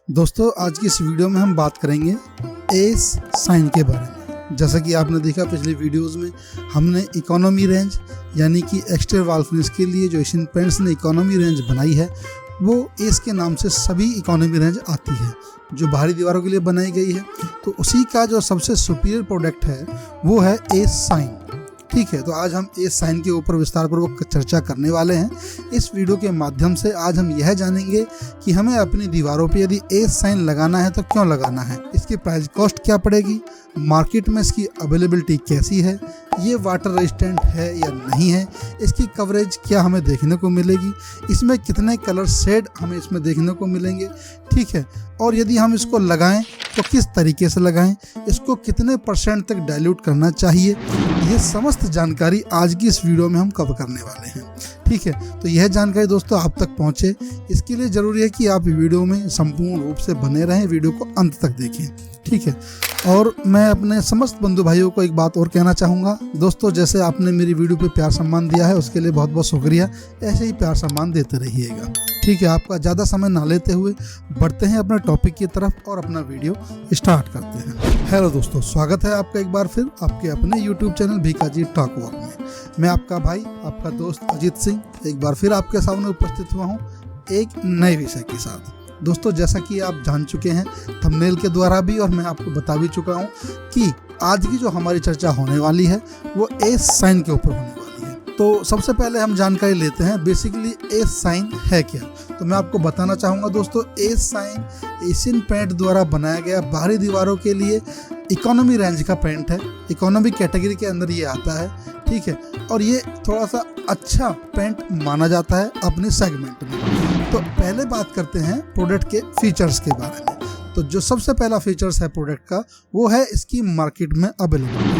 दोस्तों आज की इस वीडियो में हम बात करेंगे एस साइन के बारे में। जैसा कि आपने देखा पिछली वीडियोस में हमने इकोनॉमी रेंज यानी कि एक्सटीरियर वॉल फिनिश के लिए जो एशियन पेंट्स ने इकोनॉमी रेंज बनाई है वो एस के नाम से सभी इकोनॉमी रेंज आती है जो बाहरी दीवारों के लिए बनाई गई है। तो उसी का जो सबसे सुपीरियर प्रोडक्ट है वो है एस साइन। ठीक है, तो आज हम एस साइन के ऊपर विस्तारपूर्वक चर्चा करने वाले हैं। इस वीडियो के माध्यम से आज हम यह जानेंगे कि हमें अपनी दीवारों पे यदि एस साइन लगाना है तो क्यों लगाना है, इसकी प्राइस कॉस्ट क्या पड़ेगी, मार्केट में इसकी अवेलेबिलिटी कैसी है, ये वाटर रेजिस्टेंट है या नहीं है, इसकी कवरेज क्या हमें देखने को मिलेगी, इसमें कितने कलर शेड हमें इसमें देखने को मिलेंगे। ठीक है, और यदि हम इसको लगाएं तो किस तरीके से लगाएं, इसको कितने % तक डाइल्यूट करना चाहिए, ये समस्त जानकारी आज की इस वीडियो में हम कवर करने वाले हैं। ठीक है, तो यह जानकारी दोस्तों आप तक पहुंचे इसके लिए ज़रूरी है कि आप वीडियो में संपूर्ण रूप से बने रहें, वीडियो को अंत तक देखें। ठीक है, और मैं अपने समस्त बंधु भाइयों को एक बात और कहना चाहूँगा दोस्तों, जैसे आपने मेरी वीडियो पे प्यार सम्मान दिया है उसके लिए बहुत बहुत शुक्रिया, ऐसे ही प्यार सम्मान देते रहिएगा। ठीक है, आपका ज़्यादा समय ना लेते हुए बढ़ते हैं अपने टॉपिक की तरफ और अपना वीडियो स्टार्ट करते हैं। हेलो दोस्तों, स्वागत है आपका एक बार फिर आपके अपने YouTube channel Bhikaji talk work में। मैं आपका भाई आपका दोस्त अजीत सिंह एक बार फिर आपके सामने उपस्थित हुआ हूँ एक नए विषय के साथ। दोस्तों जैसा कि आप जान चुके हैं थंबनेल के द्वारा भी और मैं आपको बता भी चुका हूँ कि आज की जो हमारी चर्चा होने वाली है वो एस साइन के ऊपर होने वाली है। तो सबसे पहले हम जानकारी लेते हैं बेसिकली एस साइन है क्या। तो मैं आपको बताना चाहूँगा दोस्तों, एस साइन एशियन पेंट द्वारा बनाया गया बाहरी दीवारों के लिए इकोनॉमी रेंज का पेंट है। इकोनॉमी कैटेगरी के अंदर ये आता है। ठीक है, और ये थोड़ा सा अच्छा पेंट माना जाता है अपने सेगमेंट में। तो पहले बात करते हैं प्रोडक्ट के फीचर्स के बारे में। तो जो सबसे पहला फीचर्स है प्रोडक्ट का वो है इसकी मार्केट में अवेलेबिलिटी।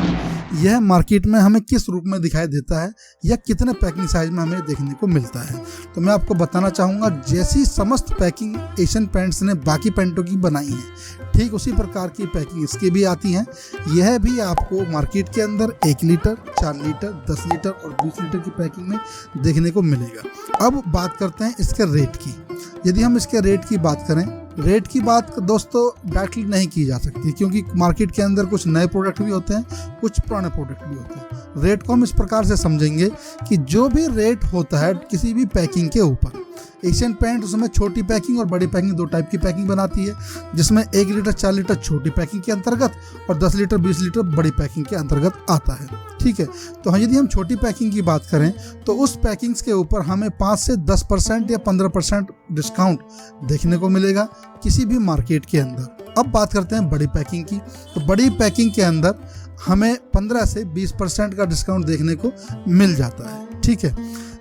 यह मार्केट में हमें किस रूप में दिखाई देता है या कितने पैकिंग साइज में हमें देखने को मिलता है। तो मैं आपको बताना चाहूँगा जैसी समस्त पैकिंग एशियन पेंट्स ने बाकी पेंटों की बनाई है ठीक उसी प्रकार की पैकिंग इसकी भी आती हैं। यह भी आपको मार्केट के अंदर 1 लीटर, 4 लीटर, 10 लीटर और 20 लीटर की पैकिंग में देखने को मिलेगा। अब बात करते हैं इसके रेट की। यदि हम इसके रेट की बात करें, रेट की बात दोस्तों डायरेक्टली नहीं की जा सकती क्योंकि मार्केट के अंदर कुछ नए प्रोडक्ट भी होते हैं, कुछ पुराने प्रोडक्ट भी होते हैं। रेट को हम इस प्रकार से समझेंगे कि जो भी रेट होता है किसी भी पैकिंग के ऊपर, एशियन पेंट उसमें छोटी पैकिंग और बड़ी पैकिंग 2 टाइप की पैकिंग बनाती है, जिसमें 1 लीटर 4 लीटर छोटी पैकिंग के अंतर्गत और 10 लीटर 20 लीटर बड़ी पैकिंग के अंतर्गत आता है। ठीक है, तो यदि हम छोटी पैकिंग की बात करें तो उस पैकिंग्स के ऊपर हमें 5 से 10% या 15% डिस्काउंट देखने को मिलेगा किसी भी मार्केट के अंदर। अब बात करते हैं बड़ी पैकिंग की। तो बड़ी पैकिंग के अंदर हमें 15 से 20% का डिस्काउंट देखने को मिल जाता है। ठीक है,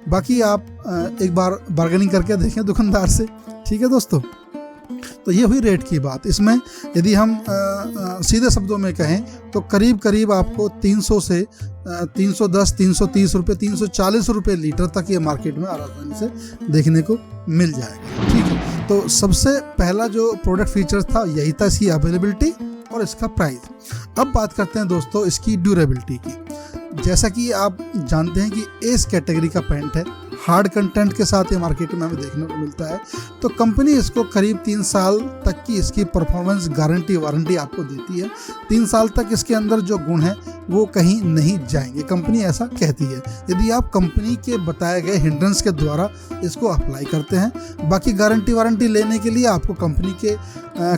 बाकी आप एक बार बार्गेनिंग करके देखें दुकानदार से। ठीक है दोस्तों, तो ये हुई रेट की बात। इसमें यदि हम सीधे शब्दों में कहें तो करीब करीब आपको 300 से 310, 330 रुपये, 340 रुपये लीटर तक ये मार्केट में आसानी से देखने को मिल जाएगा। ठीक है, तो सबसे पहला जो प्रोडक्ट फीचर था यही था, इसकी अवेलेबिलिटी और इसका प्राइस। अब बात करते हैं दोस्तों इसकी ड्यूरेबिलिटी की। जैसा कि आप जानते हैं कि एस कैटेगरी का पेंट है, हार्ड कंटेंट के साथ ये मार्केट में हमें देखने को मिलता है। तो कंपनी इसको करीब 3 साल तक की इसकी परफॉर्मेंस गारंटी वारंटी आपको देती है। 3 साल तक इसके अंदर जो गुण है वो कहीं नहीं जाएंगे, कंपनी ऐसा कहती है, यदि आप कंपनी के बताए गए हिंड्रेंस के द्वारा इसको अप्लाई करते हैं। बाकी गारंटी वारंटी लेने के लिए आपको कंपनी के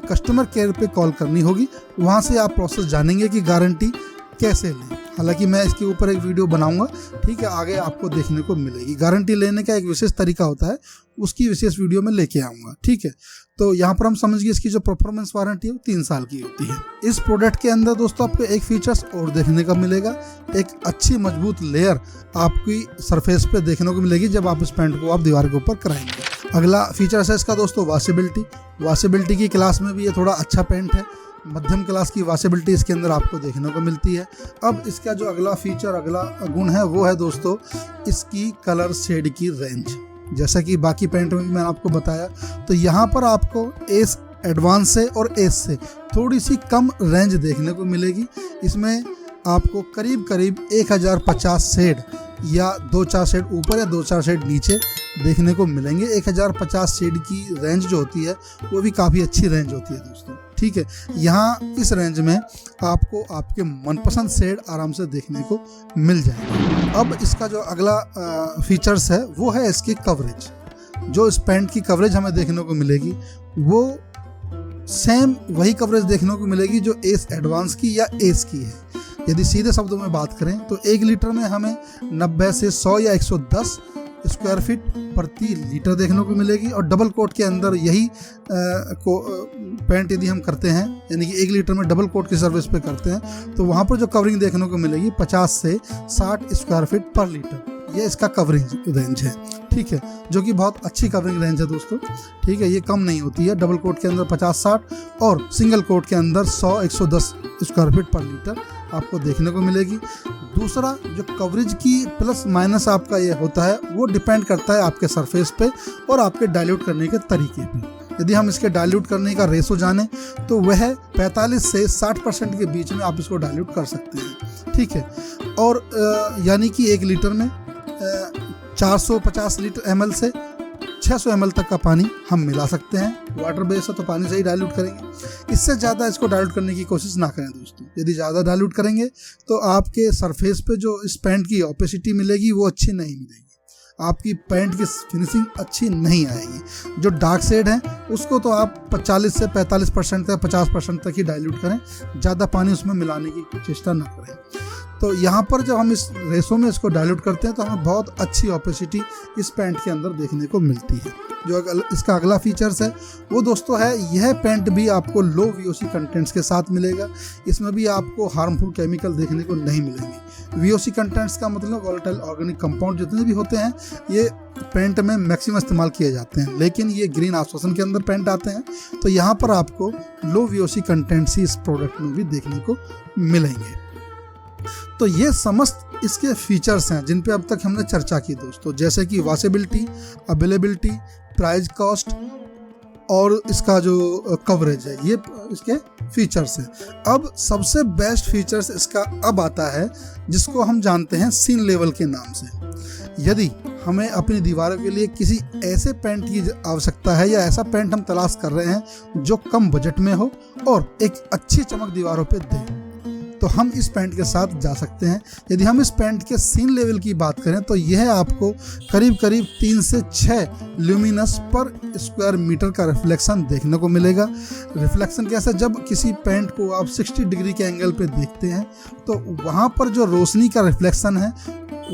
कस्टमर केयर पे कॉल करनी होगी, वहाँ से आप प्रोसेस जानेंगे कि गारंटी कैसे लें। हालांकि मैं इसके ऊपर एक वीडियो बनाऊंगा, ठीक है, आगे आपको देखने को मिलेगी। गारंटी लेने का एक विशेष तरीका होता है, उसकी विशेष वीडियो में लेके आऊंगा। ठीक है, तो यहाँ पर हम समझ गए इसकी जो परफॉर्मेंस वारंटी है वो 3 साल की होती है। इस प्रोडक्ट के अंदर दोस्तों आपको एक फीचर्स और देखने का मिलेगा, एक अच्छी मजबूत लेयर आपकी सरफेस पे देखने को मिलेगी जब आप इस पेंट को आप दीवार के ऊपर कराएंगे। अगला फीचर्स है इसका दोस्तों वॉशेबिलिटी। वॉशेबिलिटी की क्लास में भी ये थोड़ा अच्छा पेंट है, मध्यम क्लास की वॉशेबिलिटी इसके अंदर आपको देखने को मिलती है। अब इसका जो अगला फीचर, अगला गुण है वो है दोस्तों इसकी कलर शेड की रेंज। जैसा कि बाकी पेंट में मैंने आपको बताया, तो यहाँ पर आपको एस एडवांस से और एस से थोड़ी सी कम रेंज देखने को मिलेगी। इसमें आपको करीब करीब 1050 शेड या 2-4 शेड ऊपर या 2-4 शेड नीचे देखने को मिलेंगे। 1050 शेड की रेंज जो होती है वो भी काफ़ी अच्छी रेंज होती है दोस्तों, ठीक है। यहाँ इस रेंज में आपको आपके मनपसंद शेड आराम से देखने को मिल जाएगा। अब इसका जो अगला फीचर्स है वो है इसकी कवरेज। जो इस पेंट की कवरेज हमें देखने को मिलेगी वो सेम वही कवरेज देखने को मिलेगी जो एस एडवांस की या एस की है। यदि सीधे शब्दों में बात करें तो 1 लीटर में हमें 90 से 100 या 110 स्क्वायर फीट प्रति लीटर देखने को मिलेगी। और डबल कोट के अंदर यही पेंट यदि हम करते हैं, यानी कि 1 लीटर में डबल कोट की सर्विस पे करते हैं, तो वहाँ पर जो कवरिंग देखने को मिलेगी 50 से 60 स्क्वायर फीट पर लीटर, ये इसका कवरिंग रेंज है, ठीक है, जो कि बहुत अच्छी कवरिंग रेंज है दोस्तों, ठीक है। ये कम नहीं होती है। डबल कोट के अंदर 50-60 और सिंगल कोट के अंदर 100-110 स्क्वायर फीट पर लीटर आपको देखने को मिलेगी। दूसरा, जो कवरेज की प्लस माइनस आपका ये होता है वो डिपेंड करता है आपके सरफेस पे और आपके डाइल्यूट करने के तरीके पे। यदि हम इसके डाइल्यूट करने का रेशो जाने तो वह 45 से 60% के बीच में आप इसको डाइल्यूट कर सकते हैं, ठीक है। और यानी कि 1 लीटर में 450 लीटर ml से 600 ml तक का पानी हम मिला सकते हैं। वाटर बेस है तो पानी से ही डाइल्यूट करेंगे। इससे ज़्यादा इसको डाइल्यूट करने की कोशिश ना करें दोस्तों। यदि ज़्यादा डाइल्यूट करेंगे तो आपके सरफेस पे जो इस पेंट की ओपेसिटी मिलेगी वो अच्छी नहीं मिलेगी, आपकी पेंट की फिनिशिंग अच्छी नहीं आएगी। जो डार्क शेड है उसको तो आप 40 से 45% तक 50% तक ही डाइल्यूट करें, ज़्यादा पानी उसमें मिलाने की चेष्टा ना करें। तो यहाँ पर जब हम इस रेशो में इसको डाइल्यूट करते हैं तो हमें बहुत अच्छी ओपेसिटी इस पेंट के अंदर देखने को मिलती है। जो इसका अगला फीचर्स है वो दोस्तों है, यह पेंट भी आपको लो VOC कंटेंट्स के साथ मिलेगा। इसमें भी आपको हार्मफुल केमिकल देखने को नहीं मिलेंगे। VOC कंटेंट्स का मतलब वोलेटाइल ऑर्गेनिक कंपाउंड जितने भी होते हैं ये पेंट में मैक्सिमम इस्तेमाल किए जाते हैं, लेकिन ये ग्रीन आश्वासन के अंदर पेंट आते हैं, तो यहाँ पर आपको लो VOC कंटेंट्स ही इस प्रोडक्ट में भी देखने को मिलेंगे। तो ये समस्त इसके फीचर्स हैं जिन पे अब तक हमने चर्चा की दोस्तों, जैसे कि वॉशेबिलिटी, अवेलेबिलिटी, प्राइस, कॉस्ट और इसका जो कवरेज है, ये इसके फीचर्स हैं। अब सबसे बेस्ट फीचर्स इसका अब आता है जिसको हम जानते हैं सीन लेवल के नाम से। यदि हमें अपनी दीवारों के लिए किसी ऐसे पेंट की आवश्यकता है या ऐसा पेंट हम तलाश कर रहे हैं जो कम बजट में हो और एक अच्छी चमक दीवारों पे दे, तो हम इस पेंट के साथ जा सकते हैं। यदि हम इस पेंट के सीन लेवल की बात करें तो यह आपको करीब 3 से 6 ल्यूमिनस पर स्क्वायर मीटर का रिफ्लेक्शन देखने को मिलेगा। रिफ्लेक्शन कैसा, जब किसी पेंट को आप 60 डिग्री के एंगल पे देखते हैं तो वहाँ पर जो रोशनी का रिफ्लेक्शन है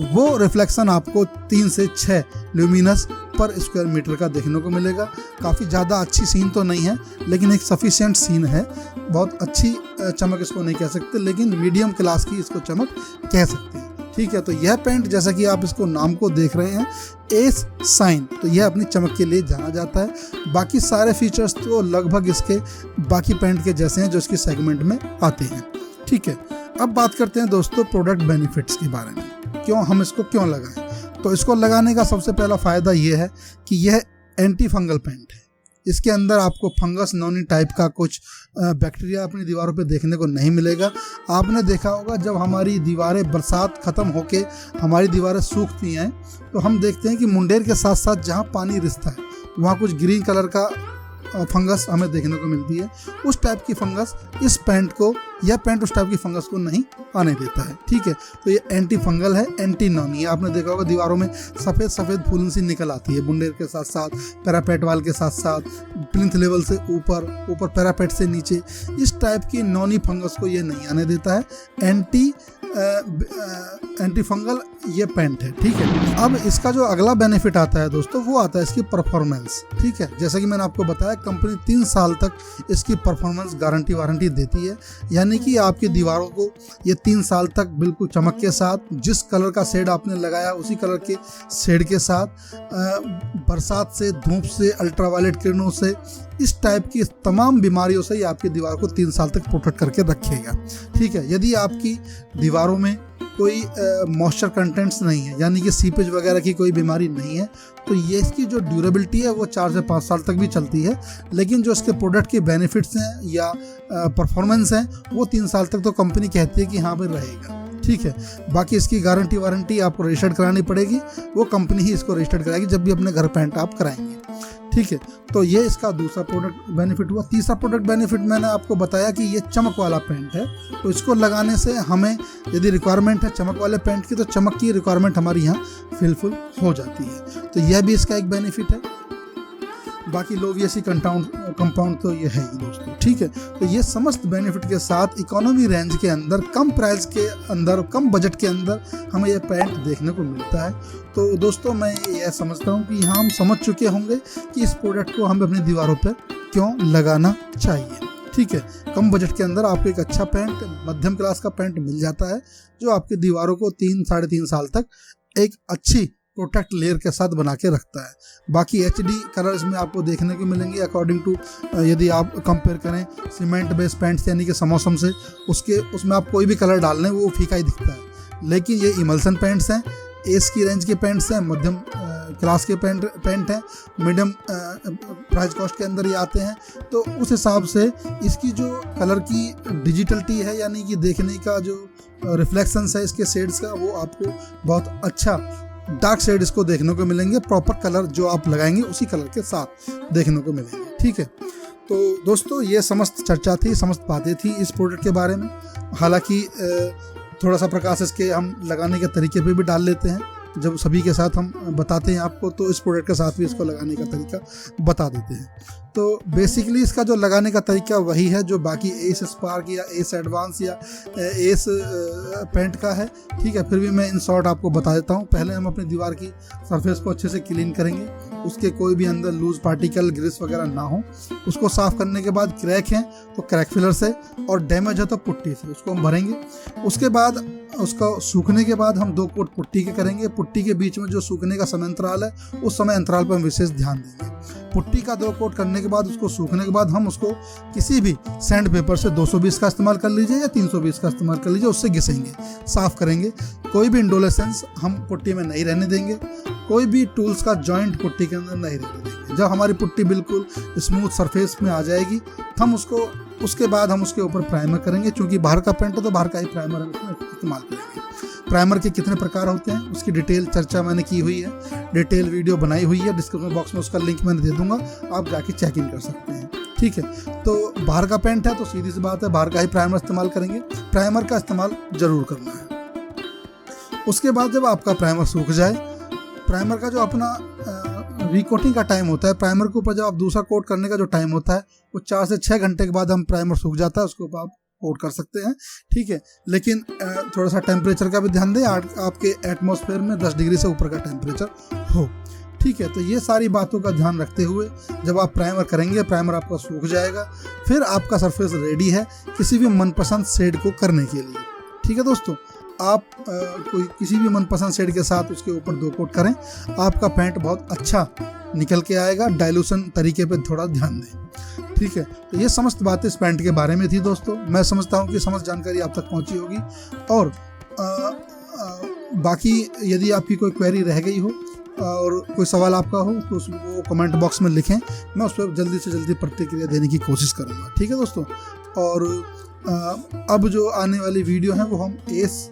वो रिफ्लेक्शन आपको 3 से 6 ल्यूमिनस पर स्क्वायर मीटर का देखने को मिलेगा। काफ़ी ज़्यादा अच्छी सीन तो नहीं है लेकिन एक सफिशिएंट सीन है। बहुत अच्छी चमक इसको नहीं कह सकते लेकिन मीडियम क्लास की इसको चमक कह सकते हैं, ठीक है। तो यह पेंट जैसा कि आप इसको नाम को देख रहे हैं एस साइन, तो यह अपनी चमक के लिए जाना जाता है। बाकी सारे फीचर्स तो लगभग इसके बाकी पेंट के जैसे हैं जो इसकी सेगमेंट में आते हैं, ठीक है। अब बात करते हैं दोस्तों प्रोडक्ट बेनिफिट्स के बारे में, हम इसको क्यों लगाएं। तो इसको लगाने का सबसे पहला फ़ायदा ये है कि यह एंटी फंगल पेंट है। इसके अंदर आपको फंगस नॉनी टाइप का कुछ बैक्टीरिया अपनी दीवारों पे देखने को नहीं मिलेगा। आपने देखा होगा जब हमारी दीवारें बरसात ख़त्म होके हमारी दीवारें सूखती हैं तो हम देखते हैं कि मुंडेर के साथ साथ जहाँ पानी रिसता है वहाँ कुछ ग्रीन कलर का फंगस हमें देखने को मिलती है। उस टाइप की फंगस इस पेंट को, यह पेंट उस टाइप की फंगस को नहीं आने देता है, ठीक है। तो ये एंटी फंगल है, एंटी नॉनी है। आपने देखा होगा दीवारों में सफ़ेद सफ़ेद फूलन सी निकल आती है मुंडेर के साथ साथ, पैरापेट वाल के साथ साथ, प्लिंथ लेवल से ऊपर पैरापेट से नीचे, इस टाइप की नॉनी फंगस को ये नहीं आने देता है। एंटी फंगल ये पेंट है, ठीक है। अब इसका जो अगला बेनिफिट आता है दोस्तों वो आता है इसकी परफॉर्मेंस, ठीक है। जैसा कि मैंने आपको बताया कंपनी 3 साल तक इसकी परफॉर्मेंस वारंटी देती है, यानी कि आपकी दीवारों को ये 3 साल तक बिल्कुल चमक के साथ, जिस कलर का शेड आपने लगाया उसी कलर के शेड के साथ, बरसात से, धूप से, अल्ट्रावायलेट किरणों से, इस टाइप की तमाम बीमारियों से ये आपकी दीवार को 3 साल तक प्रोटेक्ट करके रखेगा, ठीक है। यदि आपकी दीवारों में कोई मॉइस्चर कंटेंट्स नहीं है, यानी कि सीपेज वगैरह की कोई बीमारी नहीं है, तो ये इसकी जो ड्यूरेबिलिटी है वो 4 से 5 साल तक भी चलती है। लेकिन जो इसके प्रोडक्ट के बेनिफिट्स हैं या परफॉर्मेंस हैं वो 3 साल तक तो कंपनी कहती है कि हाँ भाई रहेगा, ठीक है। बाकी इसकी गारंटी वारंटी आपको रजिस्टर्ड करानी पड़ेगी, वो कंपनी ही इसको रजिस्टर्ड कराएगी जब भी अपने घर पैंट आप कराएंगे, ठीक है। तो ये इसका दूसरा प्रोडक्ट बेनिफिट हुआ। तीसरा प्रोडक्ट बेनिफिट मैंने आपको बताया कि ये चमक वाला पैंट है, तो इसको लगाने से हमें यदि रिक्वायरमेंट है चमक वाले पैंट की, तो चमक की रिक्वायरमेंट हमारी यहाँ फिलफुल हो जाती है, तो यह भी इसका एक बेनिफिट है। बाकी लो VSC कंपाउंड तो ये है ही दोस्तों, ठीक है। तो ये समस्त बेनिफिट के साथ इकोनॉमी रेंज के अंदर, कम प्राइस के अंदर, कम बजट के अंदर हमें ये पैंट देखने को मिलता है। तो दोस्तों मैं यह समझता हूँ कि यहाँ हम समझ चुके होंगे कि इस प्रोडक्ट को हमें अपनी दीवारों पर क्यों लगाना चाहिए, ठीक है। कम बजट के अंदर आपको एक अच्छा पैंट, मध्यम क्लास का पैंट मिल जाता है जो आपकी दीवारों को 3-3.5 साल तक एक अच्छी प्रोटेक्ट लेयर के साथ बना के रखता है। बाकी HD कलर्स में आपको देखने को मिलेंगे अकॉर्डिंग टू, यदि आप कंपेयर करें सीमेंट बेस्ड पैंट्स यानी कि समोसम से, उसमें आप कोई भी कलर डाल लें वो फीका ही दिखता है। लेकिन ये इमल्सन पैंट्स हैं, एस की रेंज के पैंट्स हैं, मध्यम क्लास के पैंट हैं, मीडियम प्राइस कॉस्ट के अंदर ये आते हैं। तो उस हिसाब से इसकी जो कलर की डिजिटलिटी है, यानी कि देखने का जो रिफ्लेक्शंस है इसके शेड्स का, वो आपको बहुत अच्छा डार्क शेड इसको देखने को मिलेंगे, प्रॉपर कलर जो आप लगाएंगे उसी कलर के साथ देखने को मिलेंगे, ठीक है। तो दोस्तों ये समस्त चर्चा थी, समस्त बातें थी इस प्रोडक्ट के बारे में। हालांकि थोड़ा सा प्रकाश इसके हम लगाने के तरीके पे भी डाल लेते हैं, जब सभी के साथ हम बताते हैं आपको, तो इस प्रोडक्ट के साथ भी इसको लगाने का तरीका बता देते हैं। तो बेसिकली इसका जो लगाने का तरीका वही है जो बाकी एस स्पार्क या एस एडवांस या एस पेंट का है, ठीक है। फिर भी मैं इन शॉर्ट आपको बता देता हूँ। पहले हम अपनी दीवार की सरफेस को अच्छे से क्लीन करेंगे, उसके कोई भी अंदर लूज पार्टिकल, ग्रीस वगैरह ना हो। उसको साफ करने के बाद क्रैक है तो क्रैक फिलर से, और डैमेज है तो पुट्टी से उसको हम भरेंगे। उसके बाद उसको सूखने के बाद हम 2 कोट पुट्टी के करेंगे। पुट्टी के बीच में जो सूखने का समय अंतराल है, उस समय अंतराल पर हम विशेष ध्यान देंगे। पुट्टी का 2 कोट करने के बाद, उसको सूखने के बाद हम उसको किसी भी सैंड पेपर से 220 का इस्तेमाल कर लीजिए या 320 का इस्तेमाल कर लीजिए, उससे घिसेंगे, साफ करेंगे। कोई भी इंडोलेसेंस हम पुट्टी में नहीं रहने देंगे, कोई भी टूल्स का जॉइंट पुट्टी के अंदर नहीं रहने देंगे। जब हमारी पुट्टी बिल्कुल स्मूथ सरफेस में आ जाएगी, हम उसके बाद हम उसके ऊपर प्राइमर करेंगे। क्योंकि बाहर का पेंट है तो बाहर का ही प्राइमर हम इस्तेमाल करेंगे। प्राइमर के कितने प्रकार होते हैं उसकी डिटेल चर्चा मैंने की हुई है, डिटेल वीडियो बनाई हुई है, डिस्क्रिप्शन बॉक्स में उसका लिंक मैंने दे दूंगा, आप जाके चेक इन कर सकते हैं, ठीक है। तो बाहर का पेंट है तो सीधी सी बात है बाहर का ही प्राइमर इस्तेमाल करेंगे, प्राइमर का इस्तेमाल जरूर करना है। उसके बाद जब आपका प्राइमर सूख जाए, प्राइमर का जो अपना रिकोटिंग का टाइम होता है, प्राइमर के ऊपर जब आप दूसरा कोट करने का जो टाइम होता है वो 4 से 6 घंटे के बाद हम प्राइमर सूख जाता है, उसके ऊपर आप कोट कर सकते हैं, ठीक है। लेकिन थोड़ा सा टेम्परेचर का भी ध्यान दें, आपके एटमॉस्फेयर में 10 डिग्री से ऊपर का टेम्परेचर हो, ठीक है। तो ये सारी बातों का ध्यान रखते हुए जब आप प्राइमर करेंगे, प्राइमर आपका सूख जाएगा, फिर आपका सरफेस रेडी है किसी भी मनपसंद शेड को करने के लिए, ठीक है दोस्तों। आप किसी भी मनपसंद शेड के साथ उसके ऊपर 2 कोट करें, आपका पैंट बहुत अच्छा निकल के आएगा। डाइल्यूशन तरीके पे थोड़ा ध्यान दें, ठीक है। तो ये समस्त बातें इस पैंट के बारे में थी दोस्तों। मैं समझता हूँ कि समस्त जानकारी आप तक पहुँची होगी। और बाकी यदि आपकी कोई क्वेरी रह गई हो और कोई सवाल आपका हो तो उसको कमेंट बॉक्स में लिखें, मैं उस पर जल्दी से जल्दी प्रतिक्रिया देने की कोशिश करूँगा, ठीक है दोस्तों। और अब जो आने वाली वीडियो है वो हम एस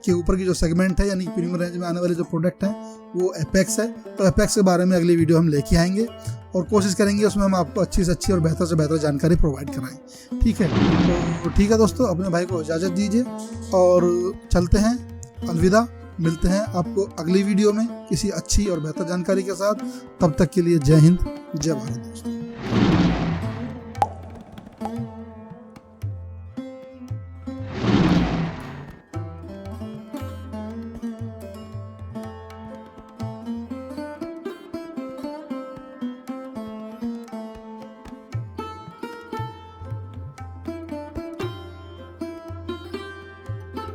के ऊपर की जो सेगमेंट है, यानी प्रीमियम रेंज में आने वाले जो प्रोडक्ट हैं वो एपेक्स है, तो एपेक्स के बारे में अगली वीडियो हम लेके आएंगे और कोशिश करेंगे उसमें हम आपको अच्छी से अच्छी और बेहतर से बेहतर जानकारी प्रोवाइड कराएं, ठीक है। तो ठीक है दोस्तों, अपने भाई को इजाज़त दीजिए और चलते हैं, अलविदा। मिलते हैं आपको अगली वीडियो में किसी अच्छी और बेहतर जानकारी के साथ। तब तक के लिए जय हिंद, जय भारत दोस्तों।